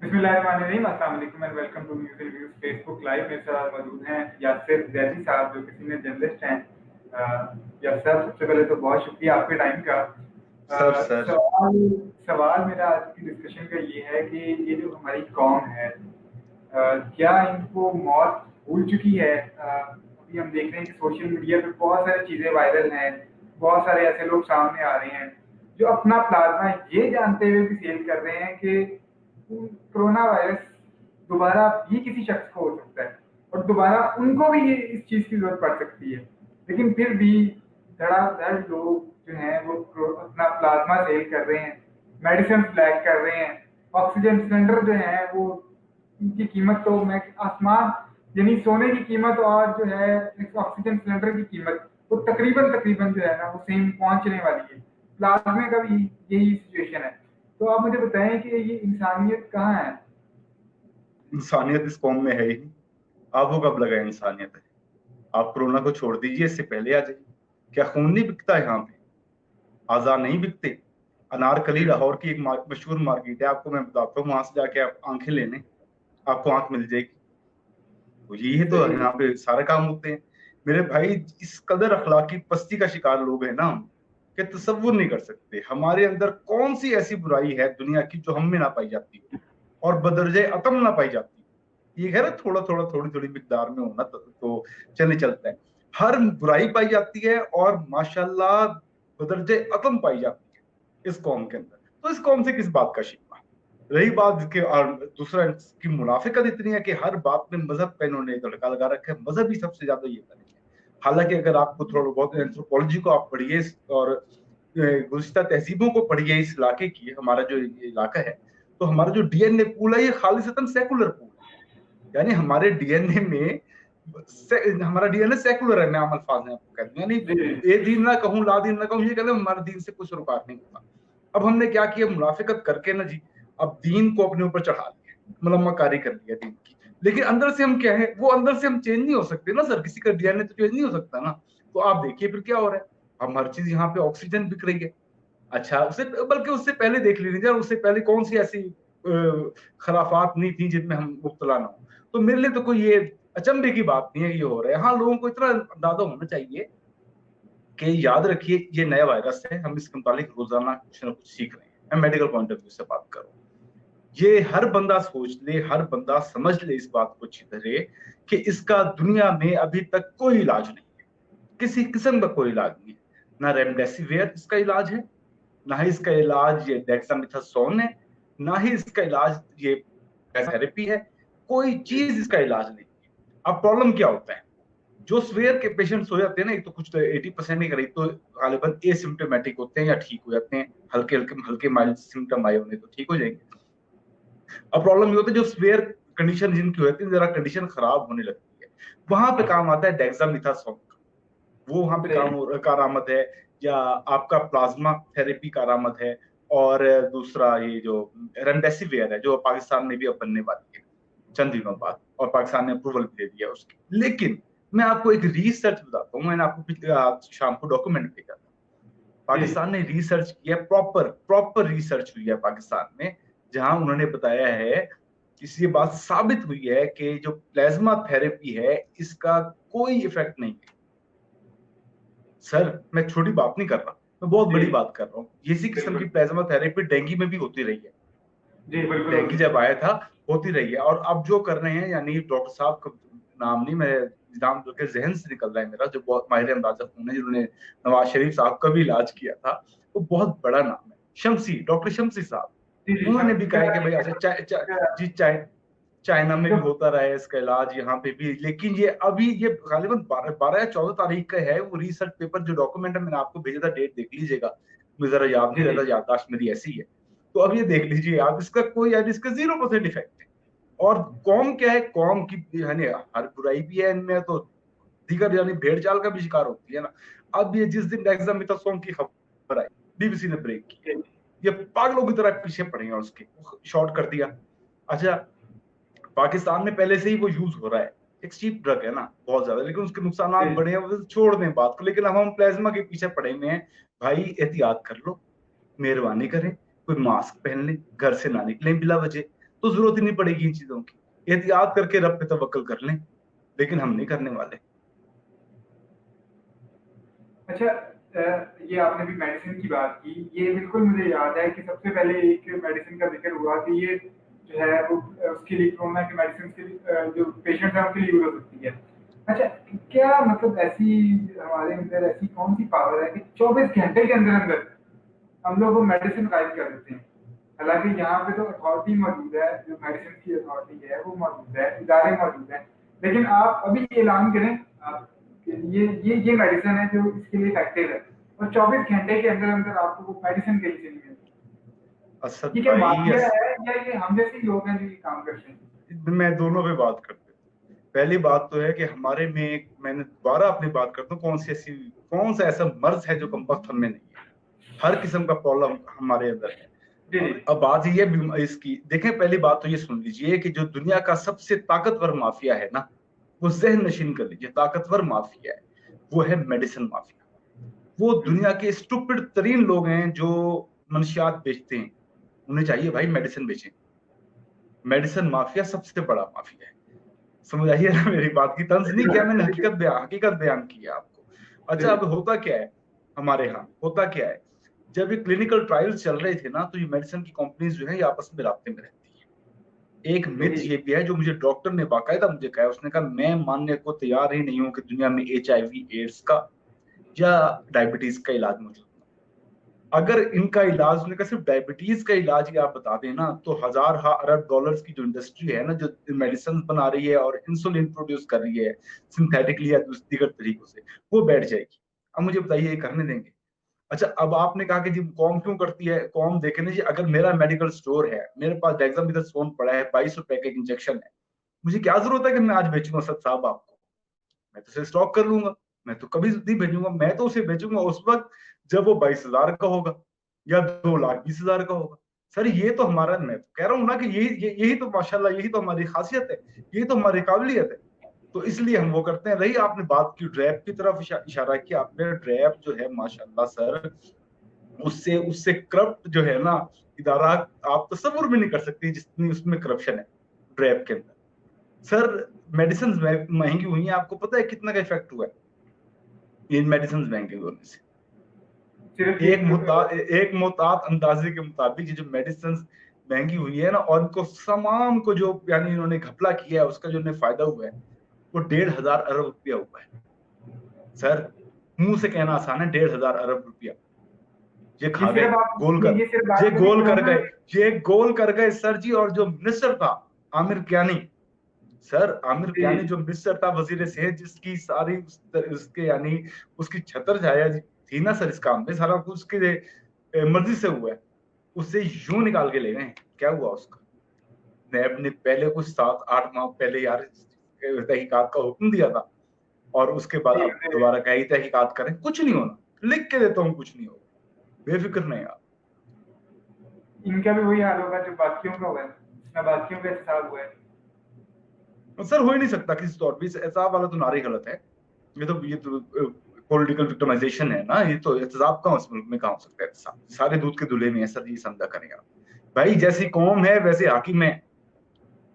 बिस्मिल्लाहिर्रहमानिर्रहीम, अस्सलाम वालेकुम and welcome to news reviews Facebook live. मेरे साथ मौजूद हैं यासिर जैदी साहब, जो कि सीनियर जर्नलिस्ट हैं। यासिर साहब, सबसे पहले तो बहुत शुक्रिया आपके टाइम का। सर सवाल सवाल मेरा आज की डिस्कशन का ये है कि ये जो हमारी कौम है, क्या इनको मौत भूल चुकी है? अभी हम देख रहे हैं कि सोशल मीडिया पे बहुत सारी चीज़ें वायरल हैं, बहुत सारे ऐसे लोग सामने आ रहे हैं जो अपना प्लाज्मा ये जानते हुए भी सेल कर रहे हैं कि कोरोना वायरस दोबारा भी किसी शख्स को हो सकता है और दोबारा उनको भी ये इस चीज़ की ज़रूरत पड़ सकती है। लेकिन फिर भी धड़ाधड़ लोग जो हैं वो अपना प्लाज्मा सेल कर रहे हैं, मेडिसिन फ्लैग कर रहे हैं। ऑक्सीजन सिलेंडर जो है वो, इनकी कीमत तो मैं आसमान, यानी सोने की कीमत और जो है एक ऑक्सीजन सिलेंडर की कीमत, वो तकरीबन तकरीबन जो है ना वो सेम पहुंचने वाली है। प्लाज्मे का भी यही सिचुएशन है। तो आप मुझे बताएं कि ये इंसानियत कहाँ है? इंसानियत इस कौम में है ही नहीं। आपको कब लगा इंसानियत है? आप कोरोना को छोड़ दीजिए, इससे पहले आ जाइए। क्या खून नहीं बिकता यहाँ पे? आज़ाद नहीं बिकते? अनारकली लाहौर की एक मशहूर मार्केट है, आपको मैं बताता हूँ। वहां से जाके आप आंखें लेने, आपको आंख मिल जाएगी। तो यही तो सही। यहाँ पे सारे काम होते हैं। मेरे भाई, इस कदर अखलाकी पस्ती का शिकार लोग हैं ना हम, कि तसव्वुर नहीं कर सकते हमारे अंदर कौन सी ऐसी बुराई है दुनिया की जो हम में ना पाई जाती हो और बदरजे अतम ना पाई जाती हो। ये है ना, थोड़ा थोड़ा थोड़ी थोड़ी मिकदार में होना तो चलने चलता है। हर बुराई पाई जाती है और माशाल्लाह बदरजे अतम पाई जाती है इस कौम के अंदर। तो इस कौम से किस बात का शिकवा? रही बात के, और दूसरा इसकी मुनाफिकत इतनी है कि हर बात में मजहब का इन्होंने तड़का लगा रखा है। मजहब ही सबसे ज्यादा ये करेंगे। हालांकि अगर आपको थोड़ा बहुत एंथ्रोपोलॉजी को आप पढ़िए और गुज़िश्ता तहजीबों को पढ़िए इस इलाके की, हमारा जो ये इलाका है, तो हमारा जो डीएनए पूल है ये खालिसतन सेकुलर पूल है। यानी हमारे डीएनए में हमारा डीएनए सेकुलर है। मैं आम अल्फाज में आपको कह दूं, यानी जी। ए दीन ना कहूं ला दीन ना कहूं, ये कहते हैं हमारे दीन से कुछ रुकात नहीं होता। अब हमने क्या किया, मुनाफिकत करके ना जी, अब दीन को अपने ऊपर चढ़ा लिया, मलम्माकारी कर लिया दीन की। लेकिन अंदर से हम क्या है, वो अंदर से हम चेंज नहीं हो सकते ना सर, किसी का डीएनए तो चेंज नहीं हो सकता ना। तो आप देखिए फिर क्या हो रहा है। हम हर चीज यहाँ पे ऑक्सीजन बिक रही है। अच्छा, उससे बल्कि उससे पहले देख लीजिए, उससे पहले कौन सी ऐसी खराफात नहीं थी जिनमें हम मुब्तला ना हो। तो मेरे लिए तो कोई ये अचंभे की बात नहीं है कि ये हो रहा है। हाँ, लोगों को इतना अंदाजा होना चाहिए कि याद रखिए ये नया वायरस है, हम इसके मुतालिक रोजाना कुछ ना कुछ सीख रहे हैं। मैं मेडिकल पॉइंट ऑफ व्यू से बात करूं, ये हर बंदा सोच ले, हर बंदा समझ ले इस बात को अच्छी तरह कि इसका दुनिया में अभी तक कोई इलाज नहीं है। किसी किस्म का कोई इलाज नहीं है। ना रेमडेसिविर इसका इलाज है, ना ही इसका इलाज ये डेक्सामेथासोन है, ना ही इसका इलाज ये थेरेपी है। कोई चीज इसका इलाज नहीं है। अब प्रॉब्लम क्या होता है, जो स्वेयर के पेशेंट्स हो जाते हैं ना, एक तो कुछ तो 80% के करीब तो गालिबन एसिम्टोमेटिक होते हैं या ठीक हो जाते हैं। हल्के हल्के हल्के माइल्ड सिम्टम आए होंगे तो ठीक हो जाएंगे। अब प्रॉब्लम ये होता है जो स्वेयर कंडीशन जिनकी होती है, जरा कंडीशन खराब होने लगती है, वहां पे काम आता है डेक्सामेथासोन। वो वहां पे सही। कारामद है। या आपका प्लाज्मा थेरेपी कारामद है। और दूसरा ये जो रेमडेसिवियर है, जो पाकिस्तान में भी अब बनने वाली है चंद दिनों बाद, और पाकिस्तान ने अप्रूवल भी दे दिया उसकी। लेकिन मैं आपको एक रिसर्च बताता हूँ, मैंने आपको आज शाम को डॉक्यूमेंट भेजा था। जी। पाकिस्तान ने रिसर्च किया, प्रॉपर प्रॉपर रिसर्च हुई है पाकिस्तान में, जहां उन्होंने बताया है, इसलिए बात साबित हुई है कि जो प्लाज्मा थेरेपी है इसका कोई इफेक्ट नहीं है। सर, मैं छोटी बात नहीं कर रहा, मैं बहुत जी। बड़ी बात कर रहा हूँ। इसी किस्म की बिल्कुल। प्लाज्मा थेरेपी डेंगू में भी होती रही है। जी, बिल्कुल डेंगू होती है। जब आया था, होती रही है। और अब जो कर रहे हैं, यानी डॉक्टर साहब का नाम नहीं, मैं नाम जो के जहन से निकल रहा है मेरा, जो बहुत माहिर अंदाजा खून है, जिन्होंने नवाज शरीफ साहब का भी इलाज किया था, वो बहुत बड़ा नाम है, शमसी, डॉक्टर शमसी साहब। जी, जी, उन्होंने भी कहा है कि भाई अच्छा, जी, चाइना में जो भी होता रहा है इसका इलाज, यहाँ पे भी। लेकिन ये अभी ये गालिबन 12 या 14 तारीख का है वो रिसर्च पेपर, जो डॉक्यूमेंट है मैंने आपको भेजा था, डेट देख लीजिएगा, मुझे जरा याद जी, नहीं जी। रहता, याददाश्त मेरी ऐसी है। तो अब ये देख लीजिए आप, इसका कोई, यानी इसका 0% इफेक्ट है। और कौम क्या है, कौम की यानी हर बुराई भी है इनमें तो, दीगर यानी भेड़ चाल का भी शिकार होती है ना। अब ये जिस दिन डेक्सामेथासोन की खबर आई, बीबीसी ने ब्रेक की, जी, ये पागलों की तरह पीछे पड़े हैं उसके, शॉर्ट कर दिया। अच्छा, पाकिस्तान में पहले से ही वो यूज हो रहा है, एक चीप ड्रग है ना बहुत ज्यादा, लेकिन उसके नुकसान जी। बड़े हैं, वो छोड़ दें बात को। लेकिन अब हम प्लाज्मा के पीछे पड़े हुए हैं। भाई एहतियात कर लो, मेहरबानी करें, कोई मास्क पहन ले, घर से ना निकलें बिला वजह। तो जरूरत ही नहीं पड़ेगी इन चीजों की, एहतियात करके रब पे तवक्कल कर लें, लेकिन हम नहीं करने वाले। अच्छा, ये आपने भी मेडिसिन की बात की, ये बिल्कुल मुझे याद है कि सबसे पहले एक मेडिसिन का ज़िक्र हुआ कि ये जो है वो उसके लिए कोरोना की मेडिसिन के लिए जो पेशेंट्स हैं उनके लिए यूज़ हो सकती है। अच्छा, क्या मतलब ऐसी हमारे अंदर ऐसी कौन-सी पावर है कि 24 घंटे के अंदर-अंदर हम लोग वो मेडिसिन गाइड कर देते हैं? हालाँकि यहाँ पे तो अथॉरिटी मौजूद है, जो मेडिसिन की अथॉरिटी है वो मौजूद है, इदारे मौजूद हैं। लेकिन आप अभी ऐलान करें आप कि ये मेडिसिन है जो इसके लिए इफेक्टिव है और 24 घंटे के अंदर-अंदर आपको वो मेडिसिन कहीं से नहीं मिलती। असद ये क्या भाई माफिया है या ये हम जैसे ही लोग हैं जो ये काम करते हैं? मैं दोनों पे बात करते हूँ। पहली बात तो है कि हमारे में मैंने दोबारा अपनी बात करता हूँ, कौन सा ऐसा मर्ज है जो कमबख्त हम में नहीं है। हर किस्म का प्रॉब्लम हमारे अंदर है। जी, जी। अब बात ये इसकी देखें, पहली बात तो ये सुन लीजिए कि जो दुनिया का सबसे ताकतवर माफिया है ना, वो जहन नशीन कर लीजिए, ताकतवर माफिया है, वो है मेडिसिन माफिया। वो दुनिया के स्टूपिड तरीन लोग हैं जो मंशियात बेचते हैं, उन्हें चाहिए भाई मेडिसिन बेचें। मेडिसिन माफिया सबसे बड़ा माफिया है। समझ आइए ना मेरी बात की, तंज नहीं किया मैंने, हकीकत बयान की है आपको। अच्छा, अब होता क्या है हमारे यहाँ, होता क्या है, जब ये क्लिनिकल ट्रायल्स चल रहे थे ना, तो ये मेडिसिन की कंपनीज जो है ये आपस में राब्ते में रहती है। एक मिथ जी, ये भी है जो मुझे डॉक्टर ने बाकायदा मुझे कहा, उसने कहा मैं मानने को तैयार ही नहीं हूं कि दुनिया में HIV एड्स का या डायबिटीज का इलाज मौजूद है। अगर इनका इलाज, उन्होंने कहा सिर्फ डायबिटीज का इलाज ही आप बता दें ना, तो हजार अरब डॉलर्स की जो इंडस्ट्री है ना, जो मेडिसिन बना रही है और इंसुलिन प्रोड्यूस कर रही है सिंथेटिकली या दीगर तरीकों से, वो बैठ जाएगी। अब मुझे बताइए ये करने देंगे? अच्छा, अब आपने कहा कि जी कौम क्यों करती है, कौम देखे ना जी, अगर मेरा मेडिकल स्टोर है, मेरे पास डेक्सामेथासोन पड़ा है, 22 रुपए का एक इंजेक्शन है, मुझे क्या जरूरत है कि मैं आज बेचूंगा सर साहब आपको? मैं तो उसे स्टॉक कर लूंगा, मैं तो कभी नहीं भेजूंगा, मैं तो उसे बेचूंगा उस वक्त जब वो 22,000 का होगा या 2,20,000 का होगा। सर ये तो हमारा, मैं तो कह रहा हूँ ना कि यही तो माशाल्लाह, यही तो हमारी खासियत है, यही तो हमारी काबिलियत है। तो इसलिए हम वो करते हैं। रही आपने बात की ड्रैप की तरफ, इशारा किया आपने, ड्रैप जो है माशाल्लाह सर, उससे उससे करप्ट जो है ना इदारा, आप तस्वुर भी नहीं कर सकती जितनी उसमें करप्शन है ड्रैप के अंदर। सर मेडिसिन महंगी हुई हैं, आपको पता है कितना का इफेक्ट हुआ है इन मेडिसिन महंगे होने से? सिर्फ ये एक मोहतात अंदाजे के मुताबिक ये जो मेडिसिन महंगी हुई है ना, और इनको तमाम को जो यानी इन्होंने घपला किया है, उसका जो इन्हें फायदा हुआ है, वो 1,500 अरब रुपया हुआ है। सर मुंह से कहना आसान है, 1,500 अरब रुपया ये ये खा गए, सिर्फ आप गोल कर, ये सिर्फ ये बात करें गोल कर कोरोना। गए, ये गोल कर गए सर जी। और जो मिनिस्टर था आमिर कियानी, सर आमिर जी, कियानी जो मिनिस्टर था, वजीर सेहत, जिसकी सारी उसके यानी उसकी छतर छाया थी ना सर, इस काम में सारा कुछ उसके मर्जी से हुआ है, उससे यूं निकाल के ले गए। क्या हुआ उसका? नैब ने पहले कुछ 7-8 माह पहले यार तहकीकात का हुक्म दिया था, और उसके बाद जी, अब दोबारा कही तहकीकात करें, कुछ नहीं होना, लिख के देता हूँ कुछ नहीं होगा, बेफिक्र नहीं आप। इनका भी वही हाल होगा जो बाकियों का हुआ है, ना बाकियों का हिसाब हुआ है। सर हो ही नहीं सकता किसी तौर पर, ऐसा वाला तो नारी गलत है। ये तो पॉलिटिकल विक्टिमाइजेशन है ना, ये तो एहतजाब का उस मुल्क में कहाँ हो सकता है? सारे दूध के दूल्हे में है सर, ये समझा करेंगे आप। भाई जैसी कौम है वैसे हाकिम है,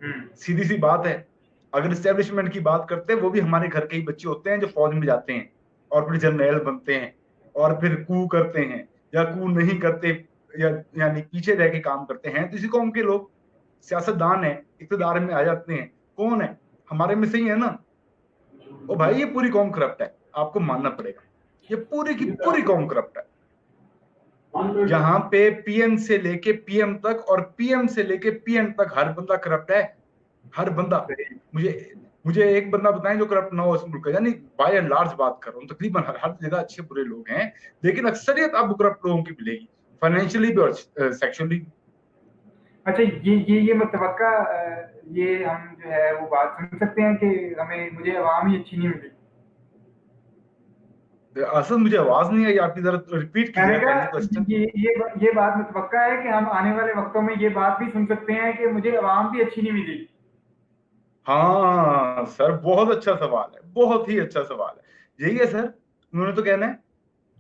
हम्म। सीधी सी बात है। अगर स्टैब्लिशमेंट की बात करते हैं, वो भी हमारे घर के ही बच्चे होते हैं जो फौज में जाते हैं और फिर जर्नैल बनते हैं और फिर कू करते हैं या कू नहीं करते, या यानी पीछे रह के काम करते हैं। तो इसी कौम के लोग सियासतदान है, इक़्तिदार में आ जाते हैं, कौन है? हमारे में से ही है ना। ओ भाई ये पूरी कौम करप्ट है, आपको मानना पड़ेगा, ये पूरी की पूरी कौम करप्ट है। यहाँ पे पीएम से लेके पीएम तक और पीएम से लेके पीएम तक हर बंदा करप्ट है, हर बंदा। सही। मुझे मुझे एक बंदा बताएं जो करप्ट ना हो इस मुल्क का, यानी बाय एंड लार्ज बात कर रहा हूँ, तकरीबन हर जगह अच्छे बुरे लोग हैं, लेकिन अक्सरियत आपको करप्ट लोगों की मिलेगी, फाइनेंशियली भी और सेक्सुअली भी। अच्छा, ये मुतवक्का ये हम जो है वो बात सुन सकते हैं कि हमें मुझे आवाम ही अच्छी नहीं मिली। असल मुझे आवाज नहीं आई आपकी, जरा रिपीट मैंने कीजिएगा काइंडली कहा क्वेश्चन। ये बात मुतवक्का है कि हम आने वाले वक्तों में ये बात भी सुन सकते हैं कि मुझे आवाम भी अच्छी नहीं मिली। हाँ सर, बहुत अच्छा सवाल है, बहुत ही अच्छा सवाल है, यही है सर, उन्होंने तो कहना है।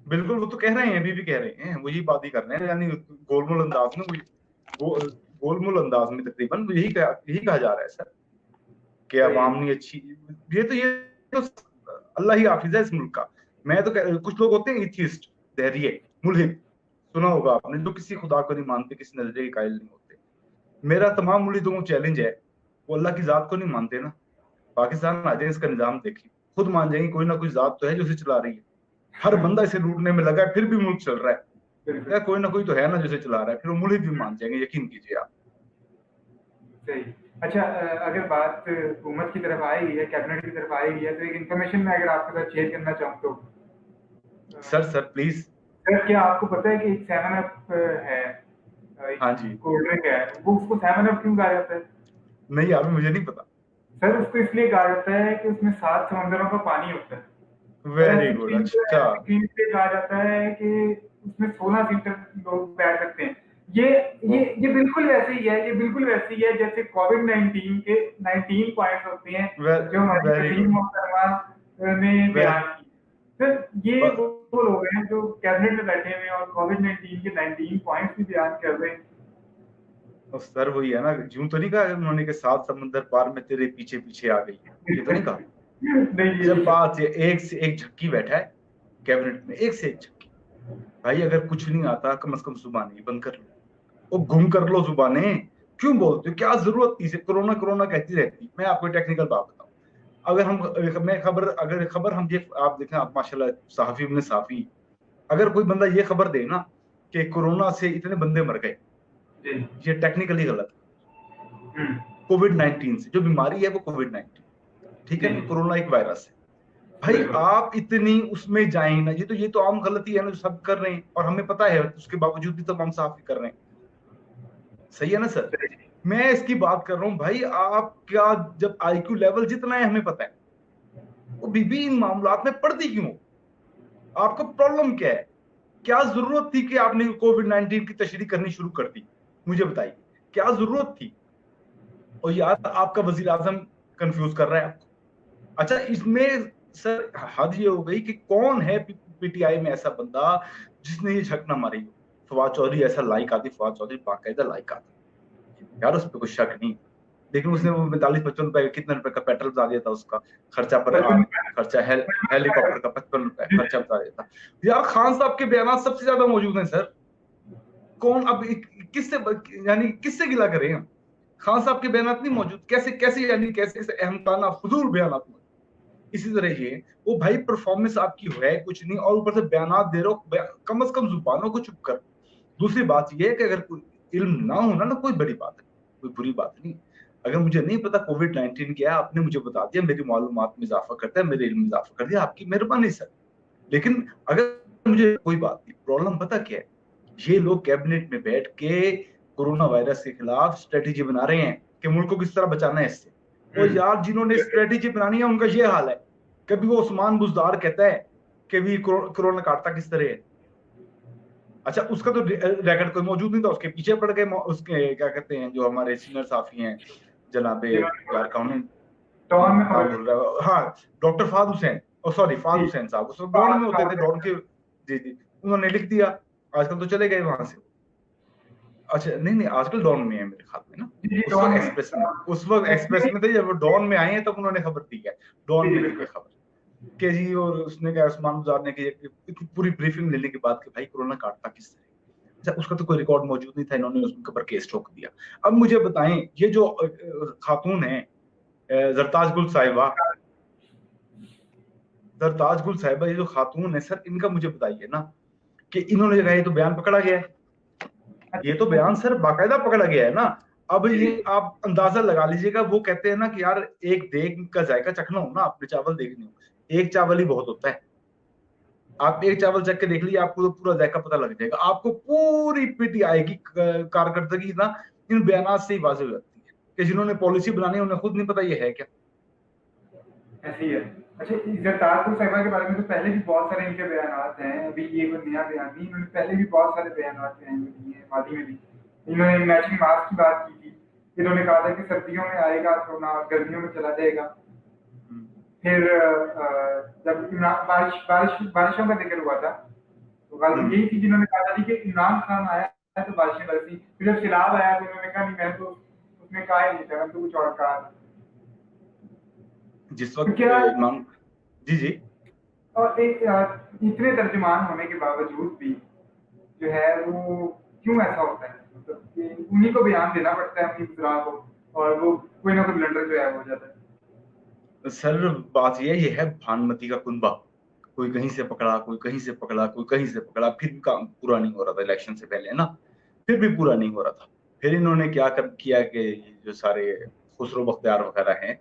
बिल्कुल वो तो कह रहे हैं, अभी भी कह रहे हैं, वही बात ही कर रहे हैं, यानी गोलमोल अंदाज में वही गोलमोल अंदाज में तकरीबन यही कहा जा रहा है सर कि अवाम नहीं अच्छी। ये तो अल्लाह ही हाफिज है इस मुल्क का। मैं तो कुछ लोग होते हैं एथियस्ट, धैर्य, मुल्हिद, सुना होगा आपने, जो किसी खुदा को नहीं मानते, किसी नजरिए के कायल नहीं होते। मेरा तमाम मुल्हिदों को चैलेंज है, वो अल्लाह की जात को नहीं मानते ना, पाकिस्तान आ जाए, इसका निजाम देखिए, खुद मान जाएंगे कोई ना कोई जात तो है जो इसे चला रही है। हर बंदा इसे लूटने में लगा है, फिर भी मुल्क चल रहा है। बिल्कुल क्या कोई ना कोई तो है ना जो इसे चला रहा है, फिर वो मुल्हिद भी मान जाएंगे, यकीन कीजिए आप। सही। अच्छा, अगर बात हुकूमत की तरफ आएगी या कैबिनेट की तरफ आएगी है, तो एक इन्फॉर्मेशन मैं अगर आपके साथ शेयर करना चाहूँ तो सर प्लीज। सर, क्या आपको पता है कि एक 7 अप है, एक हाँ जी। कोल्ड ड्रिंक है, वो उसको 7 अप क्यों कहा जाता है? नहीं यार, मुझे नहीं पता। सर, उसको इसलिए कहा जाता है कि उसमें 7 समंदरों का पानी होता है। और वेरी गुड। अच्छा। ऐसी क्रीम से कहा जाता है कि उसमें 16 सीटर लोग बैठ सकते हैं। ये ये बिल्कुल वैसे ही है, ये बिल्कुल वैसे ही है जैसे कोविड-19 के 19 पॉइंट्स होते हैं, जो हमारी वेरी नदीम गुड। मोहतरमा ने बयान की। सर, ये ब- वो लोग हैं जो कैबिनेट में बैठे हुए हैं और कोविड-19 के 19 पॉइंट्स भी बयान कर रहे हैं। सर वही है ना, यूं तो नहीं कहा उन्होंने कि 7 समंदर पार में तेरे पीछे पीछे आ गई है, ये तो नहीं कहा। नहीं, ये जब नहीं है। बात ये एक से एक झक्की बैठा है कैबिनेट में, एक से एक झक्की। भाई अगर कुछ नहीं आता, कम से कम जुबानें बंद कर लो, वो गुम कर लो जुबानें। क्यों बोलते हो, क्या जरूरत थी इसे? कोरोना कोरोना कहती रहती। मैं आपको टेक्निकल बात बताऊं, अगर हम मैं खबर अगर खबर हम ये आप देखें, आप माशाल्लाह सहाफी में साफी, अगर कोई बंदा ये खबर दे ना कि कोरोना से इतने बंदे मर गए, जी। ये टेक्निकली गलत हुँ। है। कोविड-19 से जो बीमारी है वो कोविड-19, ठीक जी, है, कोरोना एक वायरस है। भाई बिल्कुल। आप इतनी उसमें जाए ना, ये तो आम गलती है ना जो सब कर रहे हैं, और हमें पता है, उसके बावजूद भी तमाम साफी कर रहे हैं। सही है ना सर? सही। मैं इसकी बात कर रहा हूँ भाई, आप क्या, जब आईक्यू लेवल जितना है हमें पता है, वो बीबी इन मामलात में पड़ती क्यों हो? आपको प्रॉब्लम क्या है? क्या जरूरत थी कि आपने कोविड-19 की तशरीह करनी शुरू कर दी? मुझे बताइए, क्या जरूरत थी? और यार आपका वजीर आजम कंफ्यूज कर रहा है आपको। अच्छा, इसमें सर हद ये हो गई कि कौन है पीटीआई में ऐसा बंदा जिसने ये झक ना मारी हो? फवाद चौधरी ऐसा लाइक आती, फवाद चौधरी बाकायदा लाइक आता यार, उस पर कोई शक नहीं। लेकिन उसने वो 45-55 रुपए, कितने रुपए का पेट्रोल बता दिया था, उसका खर्चा पर बचपन खर्चा हेलीकॉप्टर का 55 रुपए खर्चा बता दिया था। यार खान साहब के बयान सबसे ज्यादा मौजूद हैं सर। कौन अब किससे, यानी किससे गिला करें हम? खान साहब के बयान नहीं मौजूद, कैसे कैसे, यानी कैसे कैसे अहमकाना फजूल बयान मौजूद। इसी तरह ये, वो भाई परफॉर्मेंस आपकी है कुछ नहीं, और ऊपर से बयान दे रहे हो, कम से कम जुबानों को चुप कर। दूसरी बात ये है कि अगर कोई इल्म ना होना ना, कोई बड़ी बात है, कोई बुरी बात नहीं। अगर मुझे नहीं पता कोविड-19 क्या है, आपने मुझे बता दिया, मेरी मालूमात में इजाफा करता है, मेरे इल्म में इजाफा कर दिया, आपकी मेहरबानी सर। लेकिन अगर मुझे कोई बात नहीं, प्रॉब्लम पता क्या है? ये लोग कैबिनेट में बैठ के कोरोना वायरस के खिलाफ स्ट्रेटेजी बना रहे हैं कि मुल्क को किस तरह बचाना है इससे। और यार जिन्होंने स्ट्रेटेजी बनानी है उनका ये हाल है। कभी वो उस्मान बुजदार कहता है कि भी कोरोना काटता किस तरह है। अच्छा, उसका तो रिकॉर्ड कोई मौजूद नहीं था, उसके पीछे पड़ गए उसके क्या कहते हैं जो हमारे सीनियर साफी हैं, जनाबे यार कौन है, डॉन में नाम खबर भूल रहा है, हाँ doctor Fahd Hussain, sorry Fahd थी। हुसैन साहब, उस वक्त डॉन में होते थे, डॉन के। जी जी, उन्होंने लिख दिया। आजकल तो चले गए वहां से। अच्छा नहीं नहीं, आजकल डॉन में है मेरे ख्याल में ना। जी, जी, उस डॉन वक्त में। एक्सप्रेस में, उस वक्त एक्सप्रेस में थे, जब वो डॉन में आए हैं तब उन्होंने खबर दी है। डॉन जी, में दी है बिल्कुल। खबर कि जी, और उसने क्या, उस्मान गुजार ने की पूरी ब्रीफिंग लेने के बाद कि भाई कोरोना काटता किस तरह। अच्छा, उसका तो कोई रिकॉर्ड मौजूद नहीं था, इन्होंने उसके ऊपर केस ठोक दिया। अब मुझे बताएं, ये जो खातून है जरताज गुल साहिबा, जरताज गुल साहिबा, ये जो खातून है सर, इनका मुझे बताइए ना कि इन्होंने जो कहा, ये तो बयान पकड़ा गया है, ये तो बयान सर बाकायदा पकड़ा गया है ना। अब जी, ये आप अंदाजा लगा लीजिएगा, वो कहते हैं ना कि यार एक देग का जायका चखना हो ना, अपने चावल देखने हो, एक चावल ही बहुत होता है। आप एक चावल चख के देख लीजिए, आपको तो पूरा जायका पता लग जाएगा। आपको पूरी पीटीआई की कारकर्दगी ना इन बयान से ही वाज़ेह हो जाती है कि जिन्होंने पॉलिसी बनानी है उन्हें खुद नहीं पता ये है क्या। ऐसी है। अच्छा, जरताजपुर साहिबा के बारे में तो पहले भी बहुत सारे इनके बयानात हैं, अभी ये कोई नया बयान नहीं, इन्होंने पहले भी बहुत सारे बयानात दिए हैं, मादी में भी। इन्होंने मैचिंग मास्क की बात की थी, इन्होंने कहा था कि सर्दियों में आएगा कोरोना, गर्मियों में चला जाएगा। फिर जब बारिशों का जिक्र हुआ था, तो गालिब यही थी जिन्होंने कहा था कि इमरान खान आया तो बारिशें बरसी, फिर जब सैलाब आया तो उन्होंने कहा नहीं मैंने तो उसमें कहा ही नहीं था, मैंने तो कुछ और कहा था। जिस तो वक्त क्या इमाम, जी जी, और एक इतने तर्जुमान होने के बावजूद भी जो है वो क्यों ऐसा होता है, मतलब कि उन्हीं को बयान देना पड़ता है अपनी बुजुर्ग को, और वो कोई ना कोई ब्लंडर जो है हो जाता है। सर बात ये है भानुमति का कुनबा, कोई कहीं से पकड़ा, कोई कहीं से पकड़ा, कोई कहीं से पकड़ा, फिर भी काम पूरा नहीं हो रहा था इलेक्शन से पहले ना, फिर भी पूरा नहीं हो रहा था। फिर इन्होंने क्या कर किया कि ये जो सारे खुसरो बख्तियार वगैरह हैं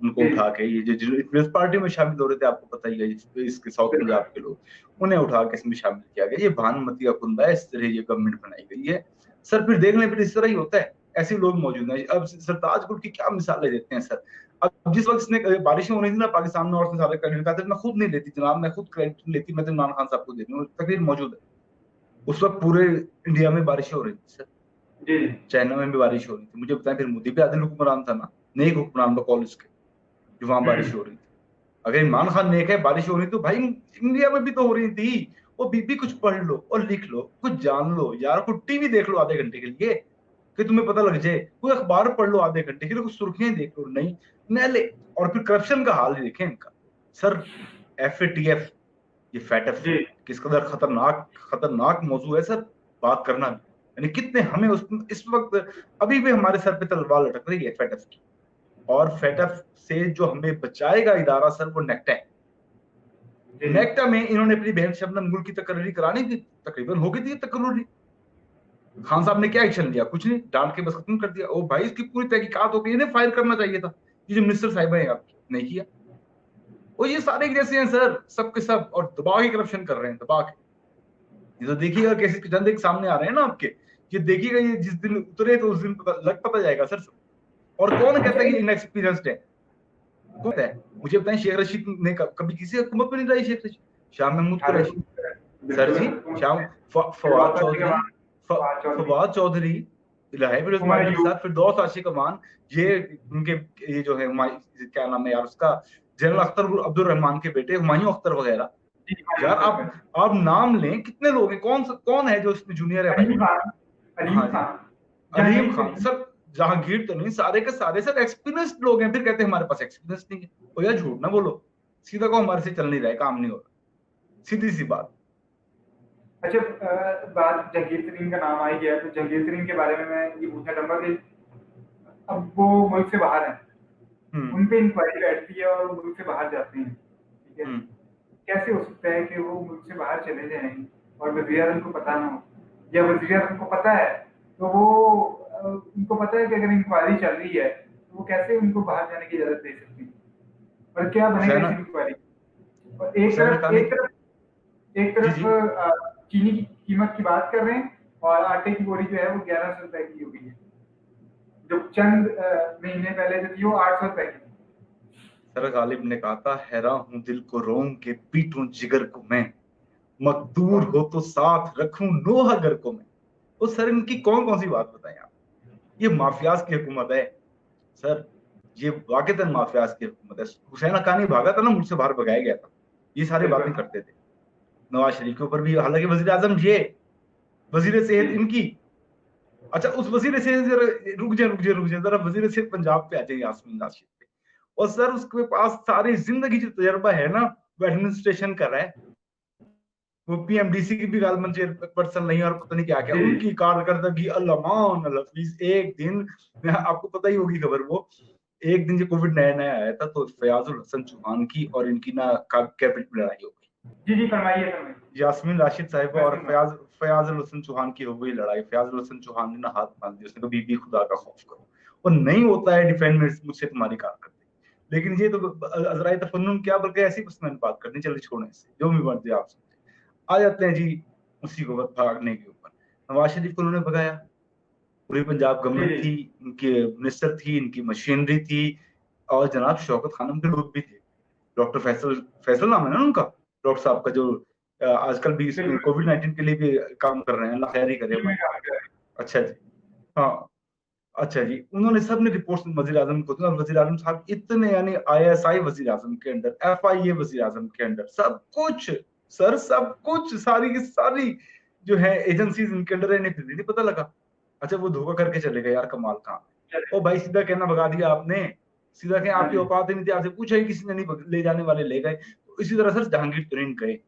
उनको जी उठा के, ये जो जो पार्टी में शामिल हो रहे थे, आपको पता ही है, इसके साउथ बिल्कुल। पंजाब के लोग, उन्हें उठा के इसमें शामिल किया गया। ये भानुमति का कुनबा है, इस तरह ये गवर्नमेंट बनाई गई है। सर फिर देखने पर इस तरह ही होता है, ऐसे लोग मौजूद हैं। अब सरताज गुट की क्या मिसालें देते हैं सर। अब जिस वक्त इसने बारिशें हो रही थी ना पाकिस्तान में, और उसने सारा क्रेडिट कहा था, मैं खुद नहीं लेती जनाब, मैं खुद क्रेडिट नहीं लेती, मैं तो इमरान खान साहब को देती हूँ, तकरीर मौजूद है। उस वक्त पूरे इंडिया में बारिशें हो रही थी सर, जी जी चाइना में भी बारिश हो रही थी। मुझे बताएं, फिर मोदी भी आदिल हुक्मरान था ना, नेक हुक्मरान था कॉलेज के, जो वहां बारिश हो रही थी। अगर इमरान खान नेक है, बारिश हो रही तो भाई इंडिया में भी तो हो रही थी। वो बीबी कुछ पढ़ लो और लिख लो, कुछ जान लो यार, कुछ टीवी देख लो आधे घंटे के लिए कि तुम्हें पता लग जाए, कोई अखबार पढ़ लो आधे घंटे के लिए, कुछ सुर्खियां देख लो, नहीं नैले। और फिर करप्शन का हाल ही देखें इनका सर। FATF, ये फैटफ, जी किस कदर खतरनाक खतरनाक मौजू है सर, बात करना भी। यानी कितने हमें उस इस वक्त अभी भी हमारे सर पे तलवार लटक रही है फैटफ की। और फैटफ से जो हमें बचाएगा इदारा सर, वो नेक्टा है। जी जी नेक्टा में इन्होंने अपनी बहन शबनम गुल की तकर्री करानी थी, तकरीबन हो गई थी तकर्री। खान साहब ने क्या एक्शन लिया? कुछ नहीं, डांट के बस खत्म कर दिया। ओ भाई, इसकी पूरी तहकीकात हो गई, इन्हें फायर करना चाहिए था। ये जो मिनिस्टर साहिबा है आपकी, नहीं किया। और ये सारे एक जैसे हैं सर, सब के सब, और दबा के करप्शन कर रहे हैं, दबा के। ये तो देखिएगा कैसे के चंद एक सामने आ रहे हैं ना आपके, ये देखिएगा, ये जिस दिन उतरे तो उस दिन पता जाएगा सर। और कौन कहता अच्छा है कि एक इनएक्सपीरियंस्ड है? कौन है? मुझे बताएं, शेख रशीद ने कभी किसी हुकूमत में नहीं रही? शेख रशीद, शाह महमूद अरे कुरैशी, सर बिल्कुल जी, हुकूमत शाह में फवाद फिरौज आशिक चौधरी, अमान, फवाद चौधरी, फवाद चौधरी, इलाही फिरोज उमर मार्शल अयूब। साहब, फिरदौस आशिक अमान, ये उनके, ये जो है क्या नाम है यार उसका, जनरल अख्तर अब्दुल रहमान के बेटे हुमायूं अख्तर वगैरह। जी हाँ यार सर। आप नाम लें, कितने लोग हैं, कौन है जो इसमें जूनियर है भाई? अलीम खान, हाँ अलीम जी, खान, अलीम जहांगीर तो खान नहीं। सर, जहांगीर तो नहीं, सारे के सारे सर एक्सपीरियंस्ड लोग हैं, फिर कहते हैं हमारे पास एक्सपीरियंस नहीं है। ओ यार झूठ ना बोलो, सीधा को हमारे से चल नहीं रहा है, काम नहीं हो रहा, सीधी सी बात। अच्छा बात जहांगीर तरीन का नाम आ ही गया, तो जहांगीर तरीन के बारे में मैं ये पूछना चाहूंगा कि अब वो मुल्क से बाहर हैं, हम्म उन पे इंक्वायरी बैठती है और वो मुल्क से बाहर जाते हैं, ठीक है। हम्म कैसे हो सकता है कि वो मुल्क से बाहर चले जाएं और वज़ीर आज़म को पता ना हो, या वज़ीर आज़म को पता है तो वो उनको पता है कि अगर इंक्वायरी चल रही है तो वो कैसे उनको बाहर जाने की इजाज़त दे सकती है, और क्या बनेगा हुसैन इस इंक्वायरी। और हुसैन हक्कानी, एक जी तरफ जी, चीनी की कीमत की बात कर रहे हैं और आटे की बोरी जो है वो 1100 रुपए की हो गई है, जो चंद महीने पहले जो थी वो 800 रुपए की थी। सर गालिब ने कहा था, हैरा हूं दिल को रोऊं के पीटूं जिगर को मैं, मकदूर हो तो साथ रखूं नोह अगर को मैं। तो सर इनकी कौन कौन सी बात बताएं आप? ये माफियाज की हुकूमत है सर, ये वाकईतन माफियाज की हुकूमत है। हुसैन हक्कानी भागा था ना, मुझसे बाहर भगाया गया था, ये सारी बिल्कुल। बातें करते थे। नवाज शरीफ के ऊपर भी, हालांकि वजीर आजम ये, वजीर जी सेहत इनकी। अच्छा, उस वजीर सेहत, जरा रुक जाए जरा, वजीर सेहत पंजाब पे आ जाए, यास्मीन राशिद पे। और सर उसके पास सारी जिंदगी जो तजर्बा है ना, वो एडमिनिस्ट्रेशन कर रहा है। वो PMDC की भी गालमन चेयरपर्सन नहीं, और पता नहीं क्या क्या जी उनकी कारकर्दगी, अल्लामान अल हफीज। एक दिन, आपको पता ही होगी खबर, वो एक दिन जो कोविड नया नया आया था, तो फयाजुल हसन चौहान की और इनकी ना कैबिनेट में लड़ाई हो गई। जी जी फरमाइए फरमाइए। यास्मीन राशिद साहिबा मैं और सुन रहा हूँ। फयाजुल हसन चौहान की हो गई लड़ाई। फयाजुल हसन चौहान ने ना हाथ बांध दिया, उसने कहा बीबी खुदा का खौफ करो, और नहीं होता है डिफेंड में मुझसे तुम्हारी कारकर्दगी। लेकिन ये तो अजराई तफन्नुन क्या, बल्कि ऐसी बस मैंने बात करनी, चलिए छोड़ें इससे, जो भी बात आप सुनते आ जाते हैं जी उसी को भागने के ऊपर। नवाज शरीफ को उन्होंने भगाया, पूरी पंजाब जी गवर्नमेंट जी थी, इनकी मिनिस्टर थी, इनकी मशीनरी थी, और जनाब शौकत खानम के लोग भी थे। डॉक्टर फैसल, फैसल नाम है ना उनका, डॉक्टर साहब का, जो आजकल भी इसमें बिल्कुल। COVID-19 के लिए भी काम कर रहे हैं, अल्लाह खैर ही करे टीम में हमारी। काम कर रहे अच्छा जी, हाँ, अच्छा जी, उन्होंने सबने रिपोर्ट वजीर आजम को दी, और वजीर आजम साहब इतने, यानी ISI वजीर आजम के अंडर, FIA वजीर आजम के अंडर, सब कुछ सर, सब कुछ, सारी की सारी जो है एजेंसीज इनके अंडर है, इन्हें फिर भी नहीं पता लगा। अच्छा वो धोखा करके चले गए यार, कमाल कहाँ है। चले। ओ भाई सीधा कहना भगा दिया आपने, सीधा कहें हाँ आपकी जी। औकात ही नहीं थी, आपसे पूछा ही किसी ने नहीं, ले जाने वाले ले गए। तो इसी तरह सर जहांगीर तरीन गए,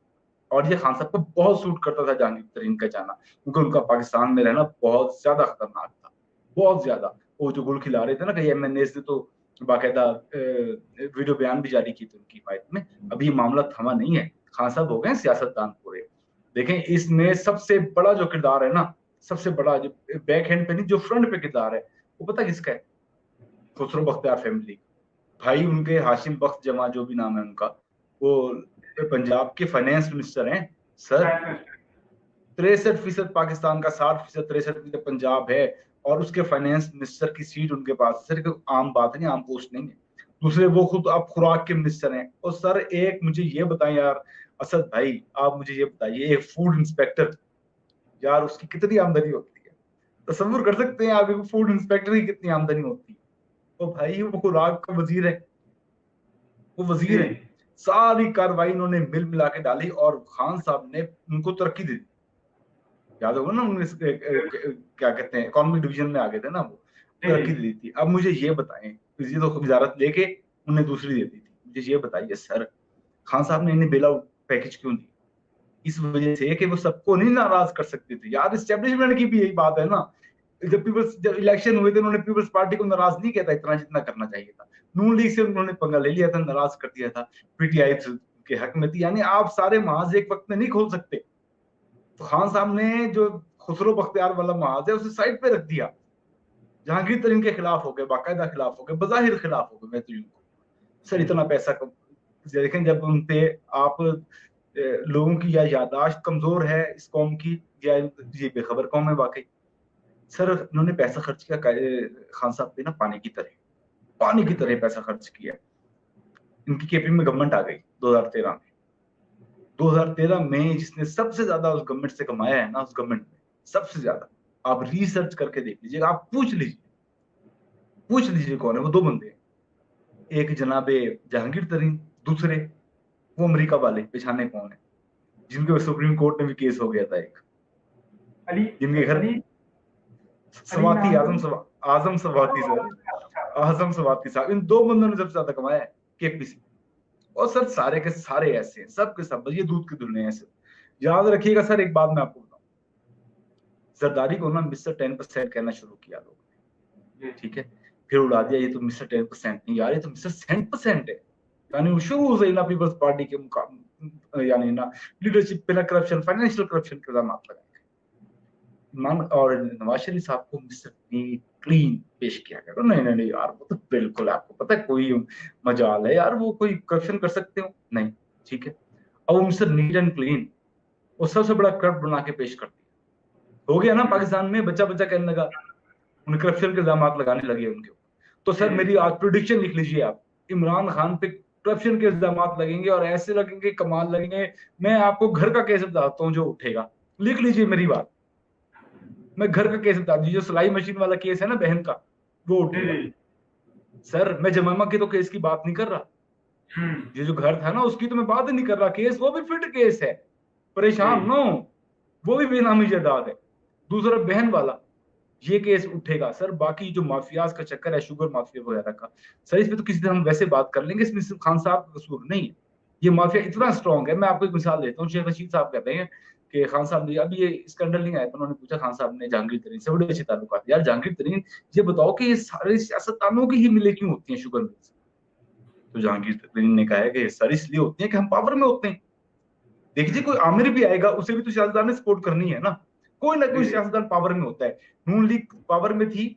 और ये खान साहब को बहुत सूट करता था जहांगीर तरीन का जाना, क्योंकि उनका पाकिस्तान में रहना बहुत ज्यादा खतरनाक था, बहुत ज्यादा। वो जो गुल खिला रहे थे ना कई एमएनए से, तो बाकायदा वीडियो बयान भी जारी की थी उनकी हिमायत में। अभी मामला थमा नहीं है, खान साहब हो गए सियासतदान पूरे। देखें इसमें सबसे बड़ा जो किरदार है ना, सबसे बड़ा जो बैक हैंड पे नहीं, जो फ्रंट पे किरदार है, वो पता किसका है? खुसरो बख्तियार फैमिली। भाई उनके हाशिम बख्त जमा जो भी नाम है उनका, वो पंजाब के फाइनेंस मिनिस्टर हैं सर। 63% पाकिस्तान का, 60%, 63% पंजाब है, और उसके फाइनेंस मिनिस्टर की सीट उनके पास। सर आम बात नहीं, आम पोस्ट नहीं है। दूसरे वो खुद अब खुराक के मिनिस्टर हैं। और सर एक मुझे ये बताएं यार असद भाई, आप मुझे ये बताइए, एक फूड इंस्पेक्टर, यार उसकी कितनी आमदनी होती है? तसव्वुर कर सकते हैं आप एक फूड इंस्पेक्टर की कितनी आमदनी होती है? तो भाई वो खुराक का वजीर है, वो वजीर है। जी। सारी कार्रवाई इन्होंने मिल मिला के डाली, और खान साहब ने उनको तरक्की दी। याद होगा ना, उन्नीस क्या कहते हैं, इकोनॉमिक डिवीजन में आ गए थे ना वो, तरक्की जी। दी थी। अब मुझे ये बताएं, ये तो वजारत लेके उन्हें दूसरी दे दी थी, मुझे ये बताइए सर, खान साहब ने इन्हें बेल आउट पैकेज क्यों दी? इस वजह से कि वो सबको नहीं नाराज कर सकते थे यार। इस्टेब्लिशमेंट की भी यही बात है ना, जब इलेक्शन हुए थे उन्होंने पीपल्स पार्टी को नाराज नहीं किया था इतना जितना करना चाहिए था। नून लीग से उन्होंने पंगा ले लिया था, नाराज कर दिया था। पीटीआई के हक में थी। यानी आप सारे महाज एक वक्त में नहीं खोल सकते। तो खान साहब ने जो खुसरो बख्तियार वाला महाज है उसे साइड पे रख दिया, जहांगीर तरीन के खिलाफ हो गए, बाकायदा खिलाफ हो गए, बजाहिर खिलाफ हो गए। मैं तो यूं कहूं सर, इतना पैसा देखें जब उनपे आप लोगों की या यादाश्त कमजोर है इस कौम की, या ये बेखबर कौम है वाकई। सर उन्होंने पैसा खर्च किया खान साहब पे ना, पानी की तरह, पानी की तरह पैसा खर्च किया। इनकी केपी में गवर्नमेंट आ गई 2013 में। 2013 में जिसने सबसे ज्यादा उस गवर्नमेंट से कमाया है ना, उस गवर्नमेंट में सबसे ज्यादा, आप रिसर्च करके देख लीजिएगा, आप पूछ लीजिए कौन है वो। दो बंदे हैं, एक जनाबे जहांगीर तरीन, दूसरे वो अमेरिका वाले, पहचाने कौन है, जिनके सुप्रीम कोर्ट में भी केस हो गया था एक, अली। जिनके घर अली। अली सवाती नाम तो। आजम सवाती सर, अच्छा। आजम सवाती साहब, इन दो बंदों ने सबसे ज्यादा कमाया है केपी से। और सर सारे के सारे ऐसे हैं, सब के सब, बस ये दूध के धुलने हैं ऐसे। याद रखिएगा सर, एक बात मैं आपको बताऊं, जरदारी को ना मिस्टर 10% कहना शुरू किया लोग, जी। ठीक है, फिर उड़ा दिया ये तो मिस्टर 10% नहीं यार, ये तो मिस्टर 100% है। यानी शुरू से ही ना पीपल्स पार्टी के मुकाबले, यानी ना लीडरशिप पे ना करप्शन, फाइनेंशियल करप्शन के इल्जाम लगाए। मान और नवाज शरीफ साहब को मिस्टर क्लीन पेश किया गया। नहीं नहीं नहीं यार, वो तो बिल्कुल आपको पता है कोई मजाल है यार, वो कोई करप्शन कर सकते हो नहीं, ठीक है। अब वो मिस्टर नीट एंड क्लीन, वो सबसे बड़ा करप्ट बना के पेश कर दिया। हो गया ना, पाकिस्तान में बच्चा बच्चा कहने लगा, उन्हें करप्शन के इल्जाम लगाने लगे उनके ऊपर। तो सर जी। मेरी आज प्रोडिक्शन लिख लीजिए आप, इमरान खान पे करप्शन के इल्जाम लगेंगे, और ऐसे लगेंगे, कमाल लगेंगे। मैं आपको घर का केस बताता हूँ जो उठेगा, लिख लीजिए मेरी बात। मैं घर का केस बता दीजिए, जो सिलाई मशीन वाला केस है ना बहन का, वो जी। उठेगा। जी। सर मैं जमामा के तो केस की बात नहीं कर रहा, हम्म। ये जो घर था ना उसकी तो मैं बात ही नहीं कर रहा। केस वो भी फिट केस है, जी। परेशान नो, वो भी बेनामी जायदाद है। दूसरा बहन वाला, ये केस उठेगा सर। बाकी जो माफियाज का चक्कर है, शुगर माफिया वगैरह का, सर इस पे तो किसी दिन हम वैसे बात कर लेंगे, इसमें सिर्फ खान साहब का कसूर नहीं है। ये माफिया इतना स्ट्रांग है, मैं आपको एक मिसाल देता हूँ। शेख रशीद साहब कहते हैं कि खान साहब ने, अभी ये स्कैंडल नहीं आया तो उन्होंने पूछा खान साहब ने जहांगीर तरीन से बड़े अच्छे ताल्लुकात, यार जहांगीर तरीन ये बताओ कि ये सारे सियासतदानों की ही मिले क्यों होती हैं शुगर मिल्स? तो जहांगीर तरीन ने कहा है कि सर इसलिए होती है कि हम पावर में होते हैं। देखिए कोई आमिर भी आएगा, उसे भी तो सियासतदान ने सपोर्ट करनी है ना, कोई ना कोई जी। सियासतदान पावर में होता है। नून लीग पावर में थी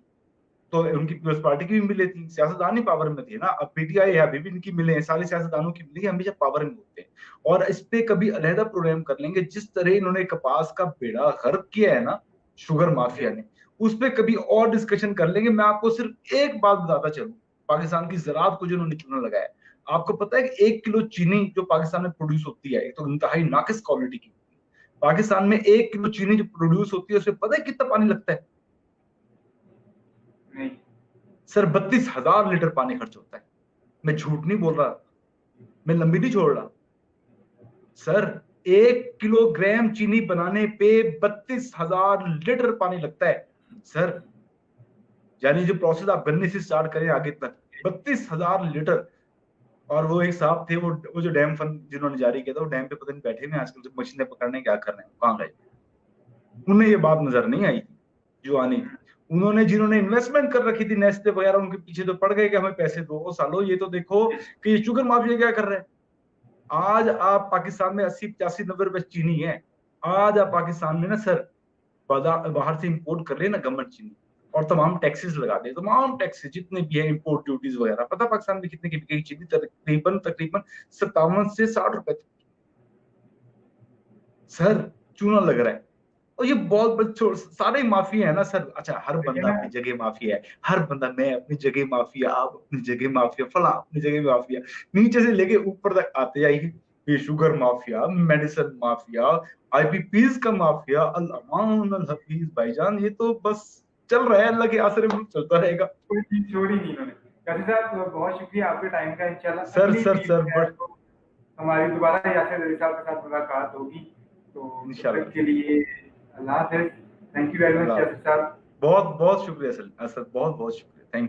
तो उनकी पीपल्स पार्टी की भी मिले थी, सियासतदान ही पावर में थे ना। अब पीटीआई है, अभी भी इनकी मिले हैं, सारे सियासतदानों की मिली, हमेशा पावर में होते हैं। और इस पे कभी अलहदा प्रोग्राम कर लेंगे, जिस तरह इन्होंने कपास का बेड़ा गर्क किया है ना शुगर माफिया ने, उस पे कभी और डिस्कशन कर लेंगे। मैं आपको सिर्फ एक बात बताता चलूं, पाकिस्तान की ज़राअत को जिन्होंने चूना लगाया, आपको पता है कि 1 किलो चीनी जो पाकिस्तान में प्रोड्यूस होती है, एक तो इंतहाई नाकिस क्वालिटी की, पाकिस्तान में 1 किलो चीनी जो प्रोड्यूस होती है उसमें पता है कितना पानी लगता है? नहीं। सर 32,000 लीटर पानी खर्च होता है। मैं झूठ नहीं बोल रहा, मैं लंबी नहीं छोड़ रहा सर। 1 किलोग्राम चीनी बनाने पे 32,000 लीटर पानी लगता है सर। यानी जो प्रोसेस आप गन्ने से स्टार्ट करें आगे तक 32,000 लीटर। और वो एक साहब थे, वो जो डैम फंड जिन्होंने जारी किया था, वो डैम पे पता नहीं बैठे हुए आजकल, जो मशीनें पकड़ने क्या कर रहे हैं, कहाँ गए? उन्हें ये बात नजर नहीं आई जो आनी थी। उन्होंने जिन्होंने इन्वेस्टमेंट कर रखी थी नेस्ले वगैरह, उनके पीछे तो पड़ गए कि हमें पैसे दो। ओ सालो, ये तो देखो कि ये शुगर माफिया क्या कर रहे हैं। आज आप पाकिस्तान में 80, 85, 90 रुपए चीनी है। आज आप पाकिस्तान में ना सर बाहर से इंपोर्ट कर रहे हैं ना गवर्नमेंट चीनी, और तमाम टैक्सेस लगा दे, तमाम टैक्सेस जितने भी है, इंपोर्ट ड्यूटीज वगैरह। पता पाकिस्तान में कितने की बिकेगी चीनी? तकरीबन तकरीबन 57 से 60 रुपए सर चूना लग रहा है। और ये बहुत बच्चों सारे माफिया है ना सर। अच्छा, हर देखिए बंदा ना, अपनी जगह माफिया है, हर बंदा, मैं अपनी जगह माफिया, आप अपनी जगह माफिया, फला अपनी जगह माफिया, नीचे से लेके ऊपर तक आते जाइए। ये sugar mafia, medicine mafia, IPPs का माफिया, अल अल हफीज भाईजान, ये तो बस चल रहा है, अल्लाह के आसरे में चलता रहेगा। कोई चीज छोड़ी नहीं इन्होंने। काजी साहब, बहुत शुक्रिया आपके टाइम का। इंशाल्लाह सर अगली सर मीट सर जो है बट तो हमारी दोबारा यासिर अली साहब के साथ मुलाकात होगी। तो तब तक इंशाल्लाह। के लिए अल्लाह हाफ़िज़। थैंक यू वेरी मच अल्लाह, यासिर साहब। बहुत बहुत शुक्रिया सर, बहुत बहुत शुक्रिया।